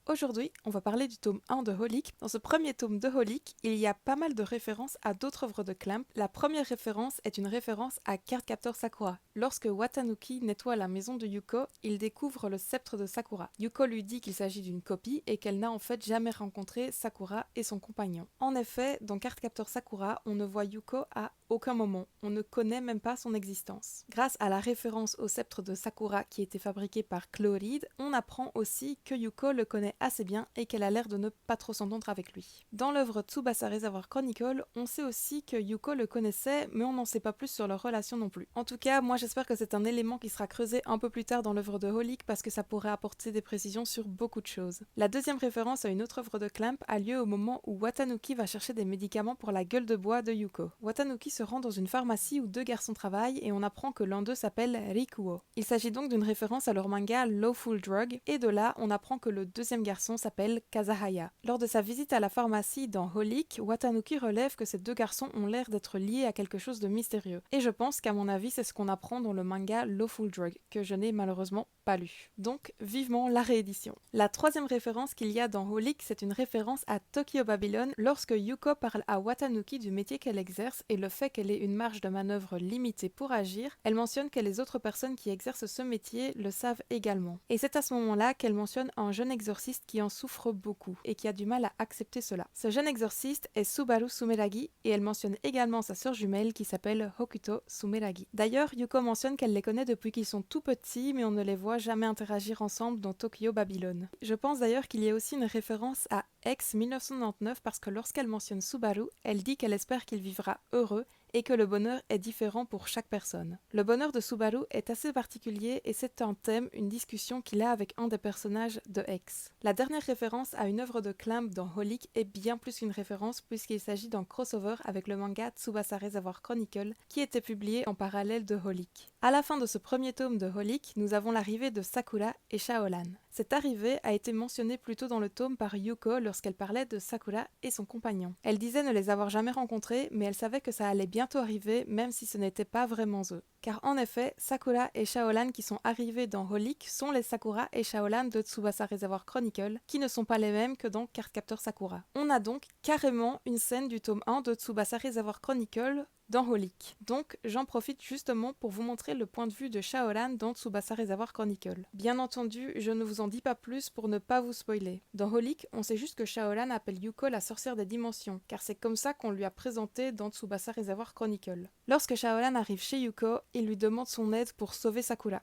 Aujourd'hui, on va parler du tome 1 de Holic. Dans ce premier tome de Holic, il y a pas mal de références à d'autres œuvres de Clamp. La première référence est une référence à Cardcaptor Sakura. Lorsque Watanuki nettoie la maison de Yuko, il découvre le sceptre de Sakura. Yuko lui dit qu'il s'agit d'une copie et qu'elle n'a en fait jamais rencontré Sakura et son compagnon. En effet, dans Cardcaptor Sakura, on ne voit Yuko à aucun moment. On ne connaît même pas son existence. Grâce à la référence au sceptre de Sakura qui était fabriqué par Chloride, on apprend aussi que Yuko le connaît assez bien et qu'elle a l'air de ne pas trop s'entendre avec lui. Dans l'œuvre Tsubasa Reservoir Chronicle, on sait aussi que Yuko le connaissait, mais on n'en sait pas plus sur leur relation non plus. En tout cas, moi j'espère que c'est un élément qui sera creusé un peu plus tard dans l'œuvre de Holic parce que ça pourrait apporter des précisions sur beaucoup de choses. La deuxième référence à une autre œuvre de Clamp a lieu au moment où Watanuki va chercher des médicaments pour la gueule de bois de Yuko. Watanuki se rend dans une pharmacie où deux garçons travaillent et on apprend que l'un d'eux s'appelle Rikuo. Il s'agit donc d'une référence à leur manga Lawful Drug, et de là on apprend que le deuxième garçon s'appelle Kazahaya. Lors de sa visite à la pharmacie dans Holic, Watanuki relève que ces deux garçons ont l'air d'être liés à quelque chose de mystérieux. Et je pense qu'à mon avis c'est ce qu'on apprend dans le manga Lawful Drug, que je n'ai malheureusement pas lu. Donc vivement la réédition. La troisième référence qu'il y a dans Holic, c'est une référence à Tokyo Babylon lorsque Yuko parle à Watanuki du métier qu'elle exerce et le fait qu'elle ait une marge de manœuvre limitée pour agir. Elle mentionne que les autres personnes qui exercent ce métier le savent également. Et c'est à ce moment-là qu'elle mentionne un jeune exorciste qui en souffre beaucoup et qui a du mal à accepter cela. Ce jeune exorciste est Subaru Sumeragi et elle mentionne également sa sœur jumelle qui s'appelle Hokuto Sumeragi. D'ailleurs, Yuko mentionne qu'elle les connaît depuis qu'ils sont tout petits mais on ne les voit jamais interagir ensemble dans Tokyo Babylon. Je pense d'ailleurs qu'il y a aussi une référence à Ex 1999 parce que lorsqu'elle mentionne Subaru, elle dit qu'elle espère qu'il vivra heureux et que le bonheur est différent pour chaque personne. Le bonheur de Subaru est assez particulier et c'est un thème, une discussion qu'il a avec un des personnages de X. La dernière référence à une œuvre de Clamp dans Holic est bien plus qu'une référence puisqu'il s'agit d'un crossover avec le manga Tsubasa Reservoir Chronicle qui était publié en parallèle de Holic. À la fin de ce premier tome de Holic, nous avons l'arrivée de Sakura et Shaolan. Cette arrivée a été mentionnée plus tôt dans le tome par Yuko lorsqu'elle parlait de Sakura et son compagnon. Elle disait ne les avoir jamais rencontrés, mais elle savait que ça allait bientôt arriver, même si ce n'était pas vraiment eux. Car en effet, Sakura et Shaolan qui sont arrivés dans Holic sont les Sakura et Shaolan de Tsubasa Reservoir Chronicle, qui ne sont pas les mêmes que dans Cardcaptor Sakura. On a donc carrément une scène du tome 1 de Tsubasa Reservoir Chronicle dans Holic. Donc j'en profite justement pour vous montrer le point de vue de Shaolan dans Tsubasa Reservoir Chronicle. Bien entendu, je ne vous en dis pas plus pour ne pas vous spoiler. Dans Holic, on sait juste que Shaolan appelle Yuko la sorcière des dimensions, car c'est comme ça qu'on lui a présenté dans Tsubasa Reservoir Chronicle. Lorsque Shaolan arrive chez Yuko, il lui demande son aide pour sauver Sakura.